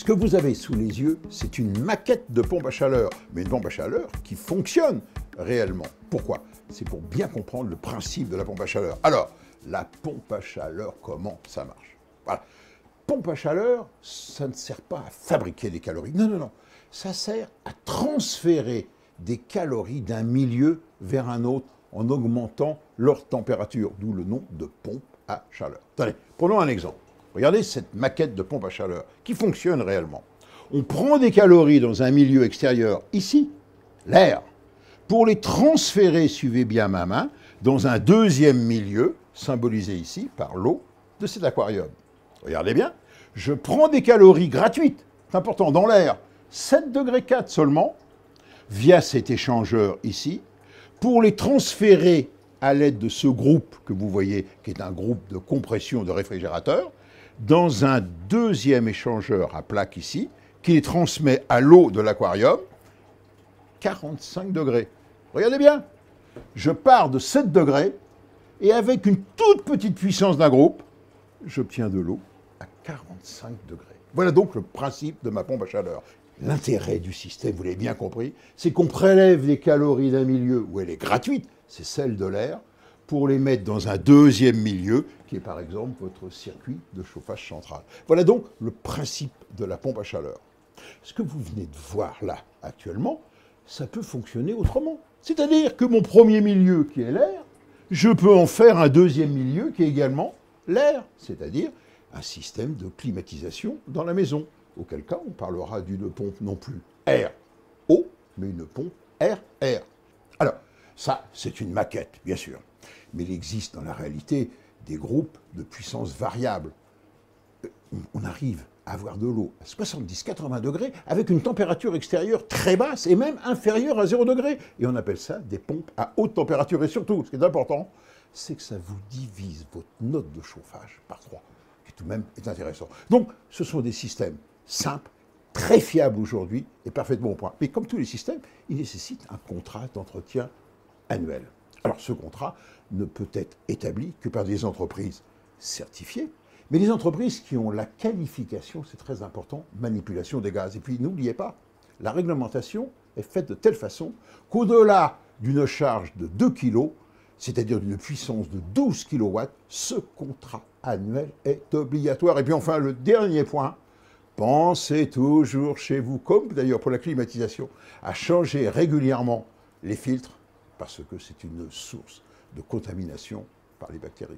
que vous avez sous les yeux, c'est une maquette de pompe à chaleur, mais une pompe à chaleur qui fonctionne réellement. Pourquoi? C'est pour bien comprendre le principe de la pompe à chaleur. Alors, la pompe à chaleur, comment ça marche? Voilà. Pompe à chaleur, ça ne sert pas à fabriquer des calories. Non, non, non. Ça sert à transférer des calories d'un milieu vers un autre en augmentant leur température, d'où le nom de pompe à chaleur. Attendez, prenons un exemple. Regardez cette maquette de pompe à chaleur qui fonctionne réellement. On prend des calories dans un milieu extérieur, ici, l'air, pour les transférer, suivez bien ma main, dans un deuxième milieu, symbolisé ici par l'eau de cet aquarium. Regardez bien, je prends des calories gratuites, c'est important, dans l'air, 7,4 degrés seulement, via cet échangeur ici, pour les transférer à l'aide de ce groupe que vous voyez, qui est un groupe de compression de réfrigérateur, dans un deuxième échangeur à plaque ici, qui les transmet à l'eau de l'aquarium, 45 degrés. Regardez bien, je pars de 7 degrés, et avec une toute petite puissance d'un groupe, j'obtiens de l'eau à 45 degrés. Voilà donc le principe de ma pompe à chaleur. L'intérêt du système, vous l'avez bien compris, c'est qu'on prélève les calories d'un milieu où elle est gratuite, c'est celle de l'air, pour les mettre dans un deuxième milieu, qui est par exemple votre circuit de chauffage central. Voilà donc le principe de la pompe à chaleur. Ce que vous venez de voir là, actuellement, ça peut fonctionner autrement. C'est-à-dire que mon premier milieu, qui est l'air, je peux en faire un deuxième milieu, qui est également l'air, c'est-à-dire un système de climatisation dans la maison. Auquel cas, on parlera d'une pompe non plus air-eau, mais une pompe air-air. Alors, ça, c'est une maquette, bien sûr. Mais il existe dans la réalité des groupes de puissance variable. On arrive à avoir de l'eau à 70-80 degrés avec une température extérieure très basse et même inférieure à 0 degré. Et on appelle ça des pompes à haute température. Et surtout, ce qui est important, c'est que ça vous divise votre note de chauffage par 3, qui tout de même est intéressant. Donc, ce sont des systèmes simples, très fiables aujourd'hui et parfaitement au point. Mais comme tous les systèmes, ils nécessitent un contrat d'entretien annuel. Alors, ce contrat ne peut être établi que par des entreprises certifiées, mais les entreprises qui ont la qualification, c'est très important, manipulation des gaz. Et puis, n'oubliez pas, la réglementation est faite de telle façon qu'au-delà d'une charge de 2 kg, c'est-à-dire d'une puissance de 12 kW, ce contrat annuel est obligatoire. Et puis enfin, le dernier point, pensez toujours chez vous, comme d'ailleurs pour la climatisation, à changer régulièrement les filtres, parce que c'est une source de contamination par les bactéries.